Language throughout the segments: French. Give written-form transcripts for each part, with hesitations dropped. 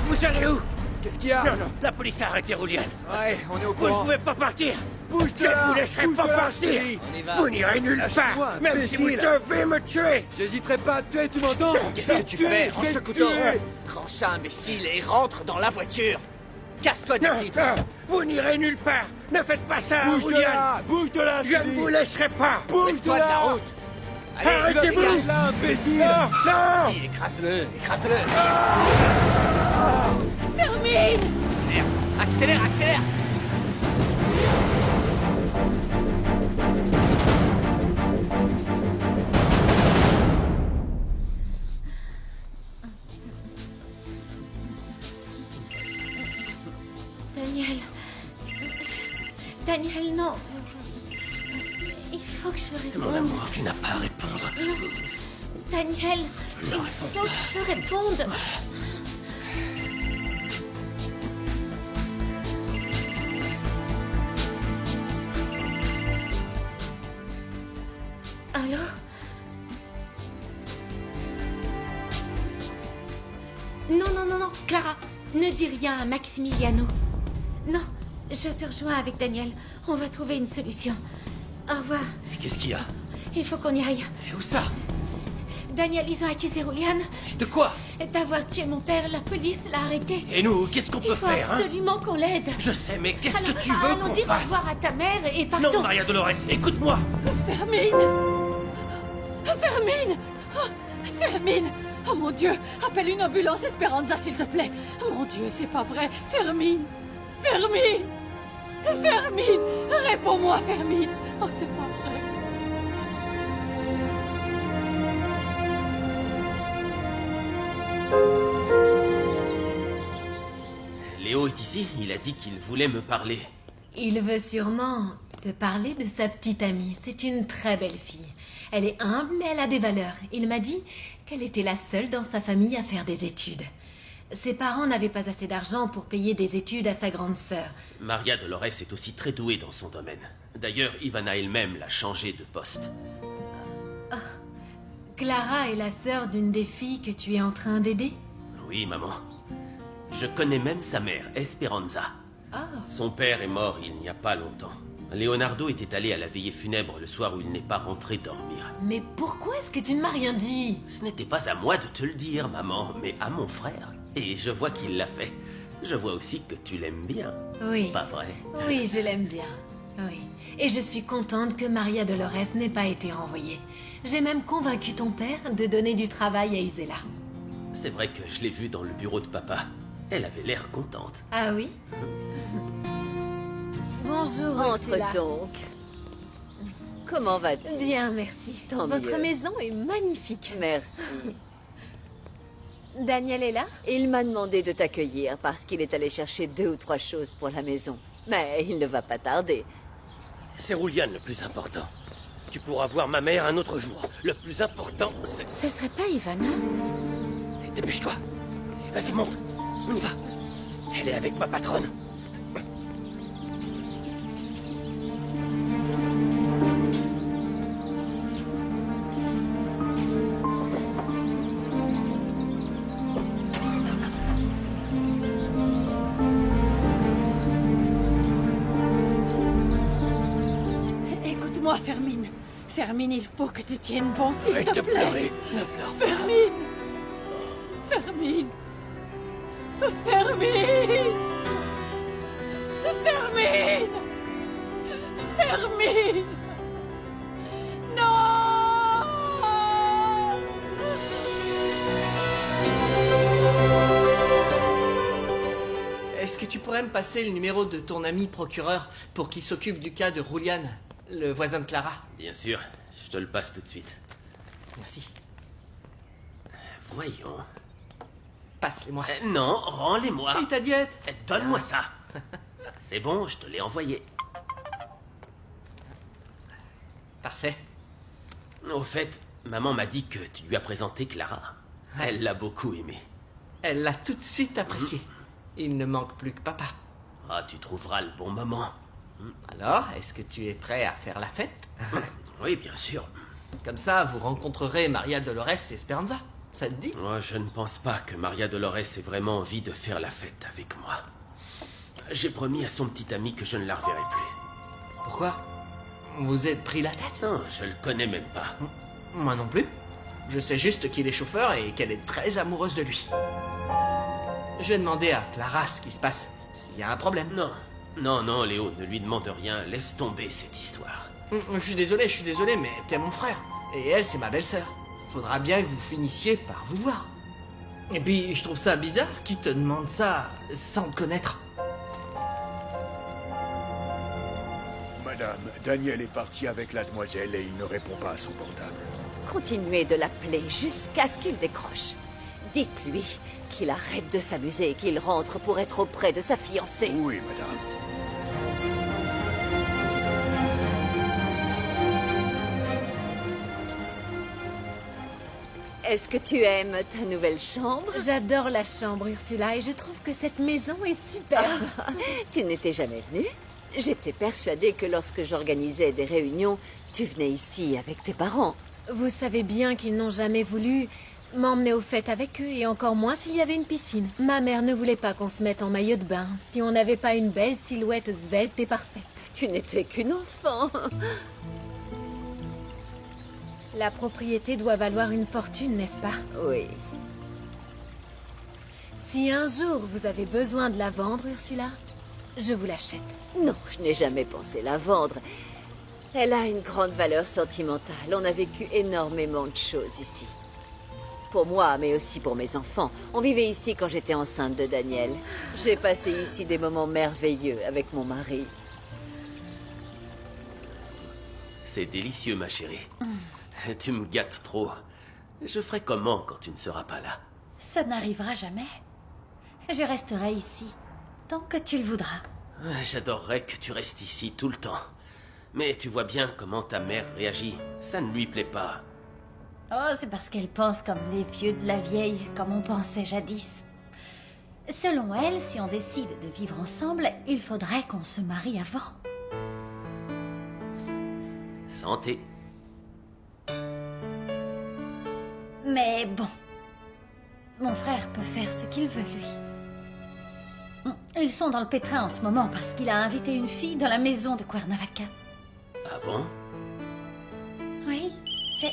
Vous allez où? Qu'est-ce qu'il y a? Non, non, la police a arrêté Roulian. Ouais, on est au Vous ne courant. pouvez pas partir. Bouge de Je là! ne vous laisserai Bouge pas de là, partir. je te dis. On y va. Vous n'irez nulle Lâche-moi, part, même si vous imbécile. devez me tuer. J'hésiterai pas à te tuer, tu m'entends? Qu'est-ce que tu fais? Range ce couteau. Range ça, imbécile, et rentre dans la voiture. Casse-toi Non, d'ici, toi. non, vous n'irez nulle part. Ne faites pas ça, Bouge de Roulian. là! Bouge de là, Je ne vous laisserai pas. Bouge de Lève-toi de la là! route. Allez, Arrêtez-vous. Dégage là, imbécile! Non, non. vas-y, écrase-le, écrase-le. Fermine! Accélère, accélère, accélère. Daniel. Daniel, non. Il faut que je Mon réponde. amour, tu n'as pas à répondre. Non. Daniel, il faut que je réponde. Allô? Non, non, non, non, Clara, ne dis rien à Maximiliano. Non, je te rejoins avec Daniel. On va trouver une solution. Au revoir. Qu'est-ce qu'il y a? Il faut qu'on y aille. Et où ça? Daniel, ils ont accusé Roulian De quoi? d'avoir tué mon père. La police l'a arrêté. Et nous, qu'est-ce qu'on Il peut faut faire, hein? absolument qu'on l'aide. Je sais, mais qu'est-ce Alors, que tu veux qu'on allons-y, au fasse? revoir à ta mère et partons. Non, Maria Dolores, écoute-moi. Fermine! Fermine! Oh, Fermine! Oh mon Dieu! Appelle une ambulance Esperanza, s'il te plaît! Mon Dieu, c'est pas vrai! Fermine! Fermine! Fermine! Réponds-moi, Fermine! Oh, c'est pas vrai! Léo est ici, il a dit qu'il voulait me parler. Il veut sûrement te parler de sa petite amie. C'est une très belle fille. Elle est humble, mais elle a des valeurs. Il m'a dit qu'elle était la seule dans sa famille à faire des études. Ses parents n'avaient pas assez d'argent pour payer des études à sa grande sœur. Maria Dolores est aussi très douée dans son domaine. D'ailleurs, Ivana elle-même l'a changé de poste. Clara est la sœur d'une des filles que tu es en train d'aider? Oui, maman. Je connais même sa mère, Esperanza. Ah, Son père est mort il n'y a pas longtemps. Leonardo était allé à la veillée funèbre le soir où il n'est pas rentré dormir. mais pourquoi est-ce que tu ne m'as rien dit? Ce n'était pas à moi de te le dire, maman, mais à mon frère. Et je vois qu'il l'a fait. Je vois aussi que tu l'aimes bien. Oui. Pas vrai? Oui, je l'aime bien. Oui. Et je suis contente que Maria Dolores n'ait pas été renvoyée. J'ai même convaincu ton père de donner du travail à Isela. C'est vrai que je l'ai vue dans le bureau de papa. Elle avait l'air contente. Ah oui? Bonjour, Ursula. Entre donc. Comment vas-tu? Bien, merci. Tant Votre mieux. maison est magnifique. Merci. Daniel est là? Il m'a demandé de t'accueillir parce qu'il est allé chercher 2 ou 3 choses pour la maison. Mais il ne va pas tarder. C'est Roulian le plus important. Tu pourras voir ma mère un autre jour. Le plus important, c'est... Ce serait pas Ivana? Dépêche-toi. Vas-y, monte. On y va. Elle est avec ma patronne. Écoute-moi, Fermine! Fermine, il faut que tu tiennes bon, s'il Arrête te de plaît! pleurer. Ne pleure pas. Fermine! Fermine! Fermine! Fermine! Fermine! Non! Est-ce que tu pourrais me passer le numéro de ton ami procureur pour qu'il s'occupe du cas de Roulian, le voisin de Clara? Bien sûr, je te le passe tout de suite. Merci. Voyons. Passe-les-moi. Non, rends-les-moi. Et ta diète? Donne-moi ça. C'est bon, je te l'ai envoyé. Parfait. Au fait, maman m'a dit que tu lui as présenté Clara. Elle l'a beaucoup aimé. Elle l'a tout de suite apprécié. Il ne manque plus que papa. Ah, tu trouveras le bon moment. Alors, est-ce que tu es prêt à faire la fête? Oui, bien sûr. Comme ça, vous rencontrerez Maria Dolores et Esperanza. Ça te dit? Moi, je ne pense pas que Maria Dolores ait vraiment envie de faire la fête avec moi. J'ai promis à son petit ami que je ne la reverrai plus. Pourquoi? Vous êtes pris la tête? Non, je le connais même pas. Moi non plus. Je sais juste qu'il est chauffeur et qu'elle est très amoureuse de lui. Je vais demander à Clara ce qui se passe, s'il y a un problème. Non, non, non, Léo, ne lui demande rien. Laisse tomber cette histoire. Je suis désolé, mais t'es mon frère. Et elle, c'est ma belle-sœur. Faudra bien que vous finissiez par vous voir. Et puis, je trouve ça bizarre qu'il te demande ça sans te connaître. Madame, Daniel est parti avec la demoiselle et il ne répond pas à son portable. Continuez de l'appeler jusqu'à ce qu'il décroche. Dites-lui qu'il arrête de s'amuser et qu'il rentre pour être auprès de sa fiancée. Oui, madame. Est-ce que tu aimes ta nouvelle chambre? J'adore la chambre, Ursula, et je trouve que cette maison est superbe. Tu n'étais jamais venue? J'étais persuadée que lorsque j'organisais des réunions, tu venais ici avec tes parents. Vous savez bien qu'ils n'ont jamais voulu m'emmener aux fêtes avec eux, et encore moins s'il y avait une piscine. Ma mère ne voulait pas qu'on se mette en maillot de bain si on n'avait pas une belle silhouette svelte et parfaite. Tu n'étais qu'une enfant. La propriété doit valoir une fortune, n'est-ce pas? Oui. Si un jour vous avez besoin de la vendre, Ursula, je vous l'achète. Non, je n'ai jamais pensé la vendre. Elle a une grande valeur sentimentale. On a vécu énormément de choses ici. Pour moi, mais aussi pour mes enfants. On vivait ici quand j'étais enceinte de Daniel. J'ai passé ici des moments merveilleux avec mon mari. C'est délicieux, ma chérie. Tu me gâtes trop. Je ferai comment quand tu ne seras pas là? Ça n'arrivera jamais. Je resterai ici, tant que tu le voudras. J'adorerais que tu restes ici tout le temps. Mais tu vois bien comment ta mère réagit. Ça ne lui plaît pas. Oh, c'est parce qu'elle pense comme les vieux de la vieille, comme on pensait jadis. Selon elle, si on décide de vivre ensemble, il faudrait qu'on se marie avant. Santé. Mais bon, mon frère peut faire ce qu'il veut, lui. Ils sont dans le pétrin en ce moment parce qu'il a invité une fille dans la maison de Cuernavaca. Ah bon? Oui, c'est...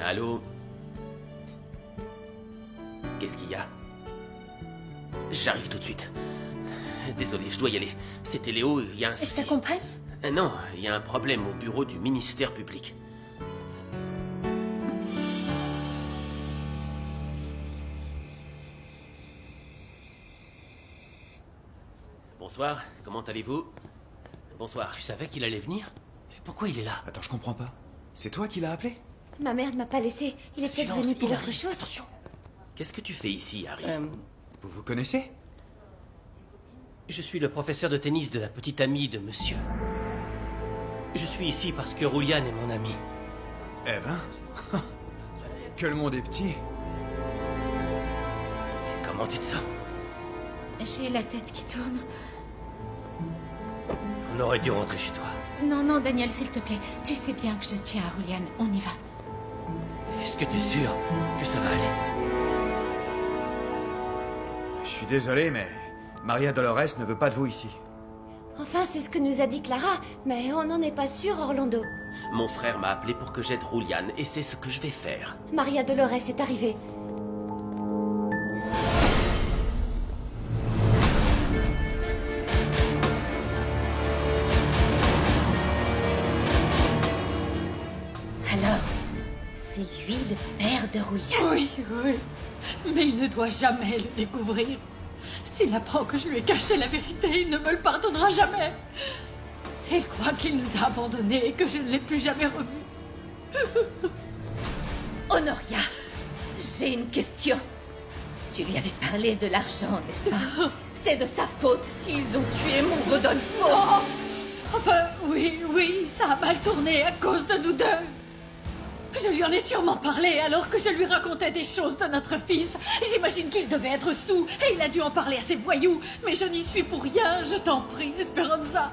Allô? Qu'est-ce qu'il y a? J'arrive tout de suite. Désolé, je dois y aller. C'était Léo, il y a un souci. Je t'accompagne? Non, il y a un problème au bureau du ministère public. Bonsoir, comment allez-vous? Bonsoir. Tu savais qu'il allait venir? Et pourquoi il est là? Attends, je comprends pas. C'est toi qui l'as appelé? Ma mère ne m'a pas laissé. Il est peut-être Silence, venu pour il autre arrive. chose. Attention. Qu'est-ce que tu fais ici, Harry? Vous vous connaissez? Je suis le professeur de tennis de la petite amie de monsieur. Je suis ici parce que Rouliane est mon ami. Eh ben... que le monde est petit. Comment tu te sens? J'ai la tête qui tourne. On aurait dû rentrer chez toi. Non, non, Daniel, s'il te plaît. Tu sais bien que je tiens à Rouliane. On y va. Est-ce que tu es sûr que ça va aller? Je suis désolé, mais... Maria Dolores ne veut pas de vous ici. Enfin, c'est ce que nous a dit Clara. Mais on n'en est pas sûr, Orlando. Mon frère m'a appelé pour que j'aide Rouliane, et c'est ce que je vais faire. Maria Dolores est arrivée. Alors, c'est lui le père de Rouliane. Oui, oui. Mais il ne doit jamais le découvrir. S'il apprend que je lui ai caché la vérité, il ne me le pardonnera jamais. Il croit qu'il nous a abandonnés et que je ne l'ai plus jamais revu. Honoria, j'ai une question. Tu lui avais parlé de l'argent, n'est-ce pas? C'est de sa faute s'ils ont tué mon Rodolfo. Oh, enfin, oui, ça a mal tourné à cause de nous deux. Je lui en ai sûrement parlé alors que je lui racontais des choses de notre fils. J'imagine qu'il devait être saoul et il a dû en parler à ses voyous. Mais je n'y suis pour rien, je t'en prie, Esperanza.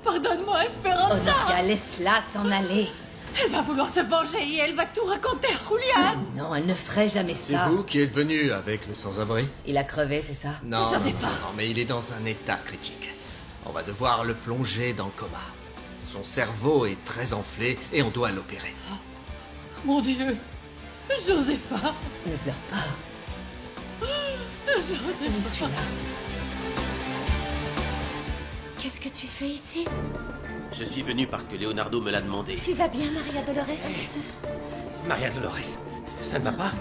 Pardonne-moi, Esperanza. Honoria, laisse-la s'en aller. Elle va vouloir se venger et elle va tout raconter à Julian. Non, elle ne ferait jamais C'est ça. vous qui êtes venu avec le sans-abri? Il a crevé, c'est ça? Non, Josepha. non, mais il est dans un état critique. On va devoir le plonger dans le coma. Son cerveau est très enflé et on doit l'opérer. Mon Dieu. Josepha. Ne pleure pas. Josepha. Je suis là. Qu'est-ce que tu fais ici? Je suis venu parce que Leonardo me l'a demandé. Tu vas bien, Maria Dolores? Maria Dolores, ça ne va pas?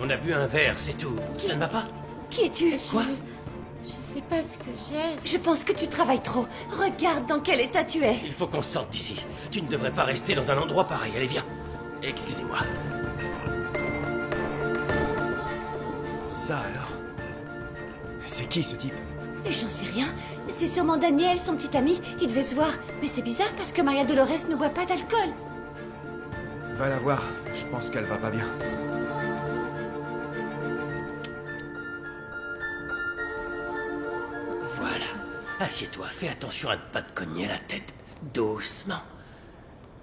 On a bu un verre, c'est tout. Ça ne va pas? Qui es-tu? Quoi? Je sais pas ce que j'ai. Je pense que tu travailles trop. Regarde dans quel état tu es. Il faut qu'on sorte d'ici. Tu ne devrais pas rester dans un endroit pareil. Allez, viens. Excusez-moi. Ça alors? C'est qui ce type? J'en sais rien. C'est sûrement Daniel, son petit ami. Il devait se voir. Mais c'est bizarre parce que Maria Dolores ne boit pas d'alcool. Va la voir, je pense qu'elle va pas bien. Voilà. Assieds-toi, fais attention à ne pas te cogner la tête. Doucement.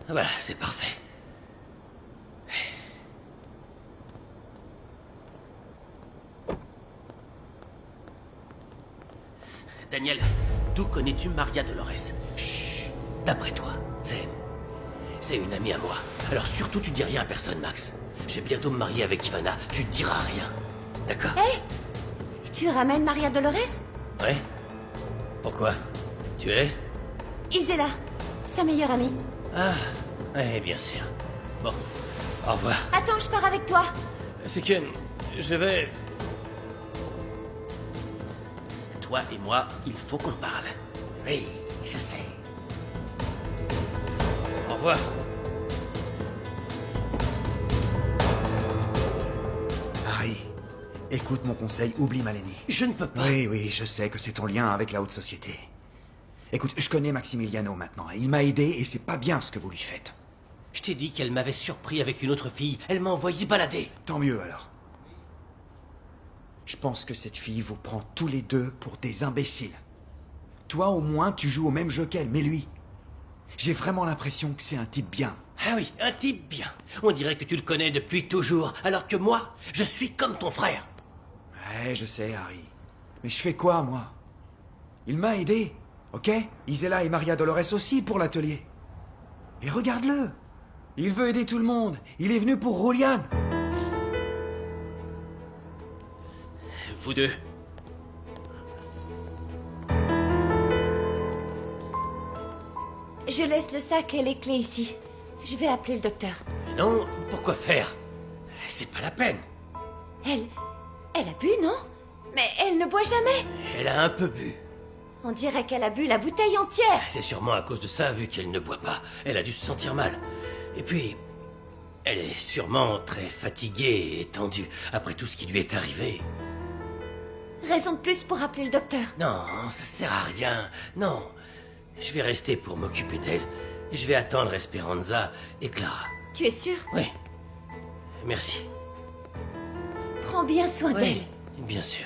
Voilà, c'est parfait. Daniel, d'où connais-tu Maria Dolores? Chut. D'après toi, c'est une amie à moi. Alors surtout tu dis rien à personne, Max. Je vais bientôt me marier avec Ivana. Tu ne diras rien. D'accord? Tu ramènes Maria Dolores? Ouais. Pourquoi? Tu es? Isela, sa meilleure amie. Ah, ouais, bien sûr. Bon, au revoir. Attends, je pars avec toi. C'est que je vais... Toi et moi, il faut qu'on parle. Oui, je sais. Au revoir. Harry, écoute mon conseil, oublie Maleni. Je ne peux pas. Oui, je sais que c'est ton lien avec la haute société. Écoute, je connais Maximiliano maintenant. Il m'a aidé et c'est pas bien ce que vous lui faites. Je t'ai dit qu'elle m'avait surpris avec une autre fille. Elle m'a envoyé balader. Tant mieux alors. Je pense que cette fille vous prend tous les deux pour des imbéciles. Toi au moins tu joues au même jeu qu'elle, mais lui... J'ai vraiment l'impression que c'est un type bien. Ah oui, un type bien. On dirait que tu le connais depuis toujours, alors que moi, je suis comme ton frère. Ouais, je sais, Harry. Mais je fais quoi, moi? Il m'a aidé, ok? Isela et Maria Dolores aussi pour l'atelier. Et regarde-le. Il veut aider tout le monde. Il est venu pour Julian. Vous deux. Je laisse le sac et les clés ici. Je vais appeler le docteur. Non, pourquoi faire? C'est pas la peine. Elle a bu, non? Mais elle ne boit jamais. Elle a un peu bu. On dirait qu'elle a bu la bouteille entière. C'est sûrement à cause de ça, vu qu'elle ne boit pas. Elle a dû se sentir mal. Et puis, elle est sûrement très fatiguée et tendue après tout ce qui lui est arrivé. Raison de plus pour appeler le docteur. Non, ça sert à rien. Non. Je vais rester pour m'occuper d'elle. Je vais attendre Esperanza et Clara. Tu es sûr? Oui. Merci. Prends bien soin d'elle. Oui, bien sûr.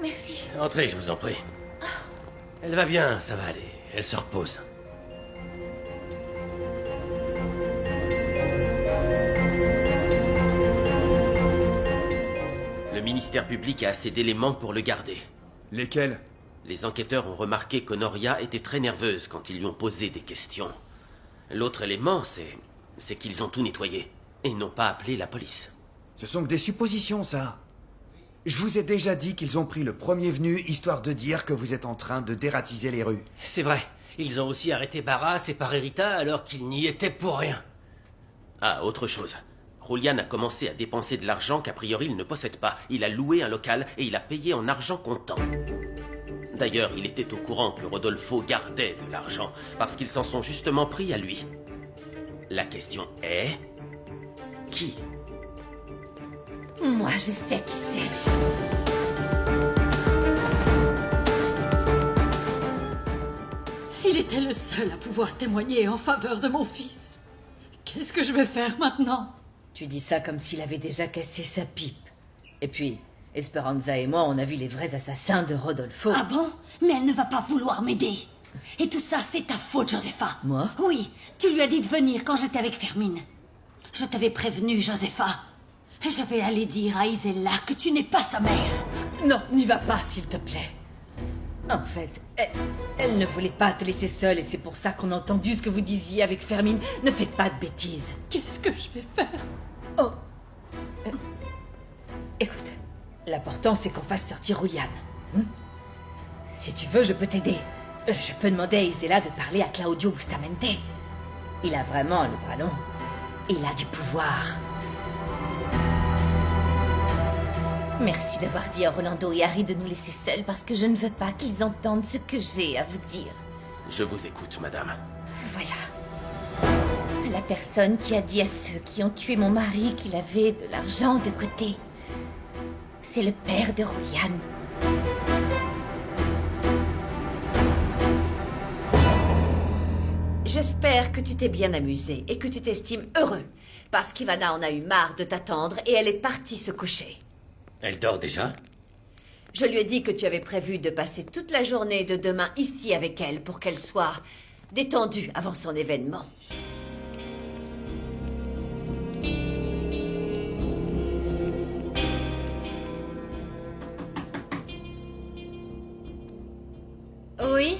Merci. Entrez, je vous en prie. Elle va bien, ça va aller. Elle se repose. Le ministère public a assez d'éléments pour le garder. Lesquels? Les enquêteurs ont remarqué qu'Honoria était très nerveuse quand ils lui ont posé des questions. L'autre élément, c'est qu'ils ont tout nettoyé et n'ont pas appelé la police. Ce sont que des suppositions, ça. Je vous ai déjà dit qu'ils ont pris le premier venu, histoire de dire que vous êtes en train de dératiser les rues. C'est vrai. Ils ont aussi arrêté Barras et Parerita alors qu'ils n'y étaient pour rien. Ah, autre chose. Julian a commencé à dépenser de l'argent qu'a priori il ne possède pas. Il a loué un local et il a payé en argent comptant. D'ailleurs, il était au courant que Rodolfo gardait de l'argent, parce qu'ils s'en sont justement pris à lui. La question est... qui? Moi, je sais qui c'est. Il était le seul à pouvoir témoigner en faveur de mon fils. Qu'est-ce que je vais faire maintenant? Tu dis ça comme s'il avait déjà cassé sa pipe. Et puis, Esperanza et moi, on a vu les vrais assassins de Rodolfo. Ah bon? Mais elle ne va pas vouloir m'aider. Et tout ça, c'est ta faute, Josefa. Moi? Oui, tu lui as dit de venir quand j'étais avec Fermine. Je t'avais prévenu, Josefa. Je vais aller dire à Isella que tu n'es pas sa mère. Non, n'y va pas, s'il te plaît. En fait, elle ne voulait pas te laisser seule et c'est pour ça qu'on a entendu ce que vous disiez avec Fermine. Ne faites pas de bêtises. Qu'est-ce que je vais faire? Oh. Écoute, l'important c'est qu'on fasse sortir Julian. Si tu veux, je peux t'aider. Je peux demander à Isella de parler à Claudio Bustamente. Il a vraiment le bras long. Il a du pouvoir. Merci d'avoir dit à Rolando et Harry de nous laisser seuls parce que je ne veux pas qu'ils entendent ce que j'ai à vous dire. Je vous écoute, madame. Voilà. La personne qui a dit à ceux qui ont tué mon mari qu'il avait de l'argent de côté. C'est le père de Julian. J'espère que tu t'es bien amusé et que tu t'estimes heureux. Parce qu'Ivana en a eu marre de t'attendre et elle est partie se coucher. Elle dort déjà? Je lui ai dit que tu avais prévu de passer toute la journée de demain ici avec elle pour qu'elle soit détendue avant son événement. Oui?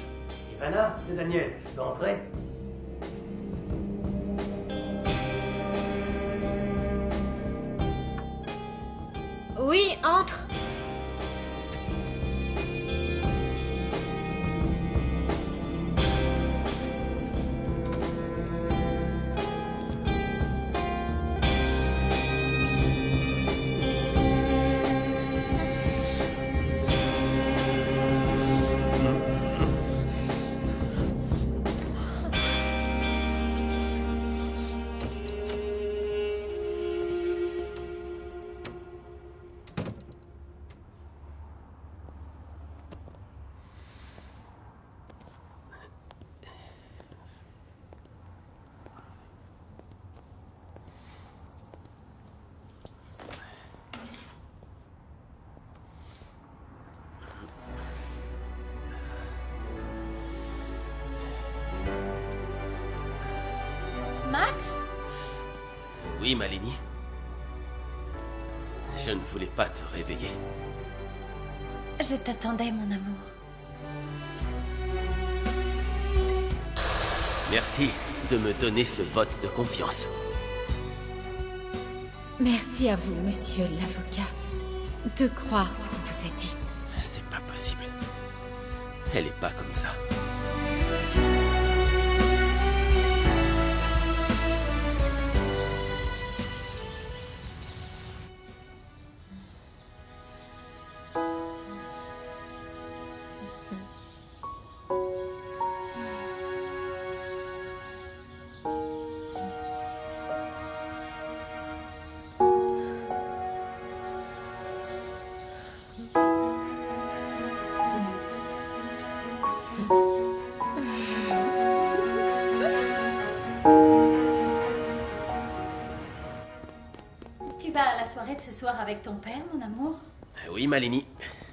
Ivana, c'est Daniel. Je peux entrer? Oui, entre. Max? Oui, Malini? Je ne voulais pas te réveiller. Je t'attendais, mon amour. Merci de me donner ce vote de confiance. Merci à vous, monsieur l'avocat, de croire ce qu'on vous a dit. C'est pas possible. Elle est pas comme ça. Tu vas à la soirée de ce soir avec ton père, mon amour? Oui, Malini.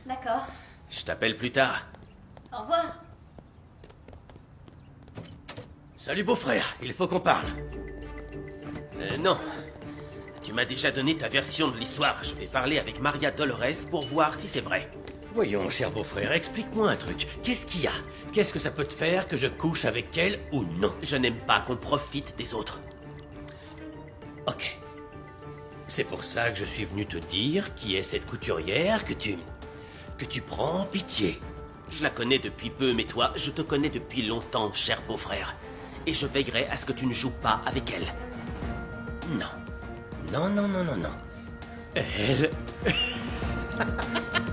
D'accord. Je t'appelle plus tard. Au revoir. Salut beau-frère, il faut qu'on parle. Non. Tu m'as déjà donné ta version de l'histoire. Je vais parler avec Maria Dolores pour voir si c'est vrai. Voyons, cher beau-frère, explique-moi un truc. Qu'est-ce qu'il y a? Qu'est-ce que ça peut te faire que je couche avec elle ou non? Je n'aime pas qu'on profite des autres. Ok. C'est pour ça que je suis venu te dire qui est cette couturière que tu prends en pitié. Je la connais depuis peu, mais toi, je te connais depuis longtemps, cher beau-frère. Et je veillerai à ce que tu ne joues pas avec elle. Non. Non, non, non, non, non. Elle...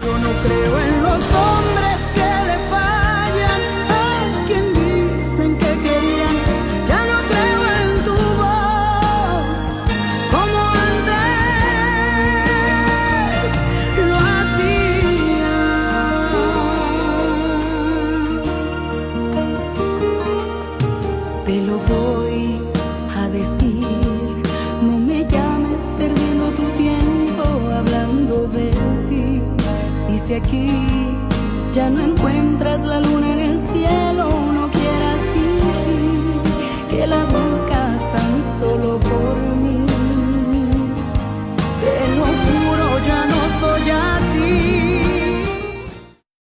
Yo no creo en los hombres que le fallan a quien dicen que querían. Ya no creo en tu voz como antes lo hacía. Te lo voy a decir, no me llames perdiendo tu tiempo hablando de ti. Y si aquí ya no encuentras la luna en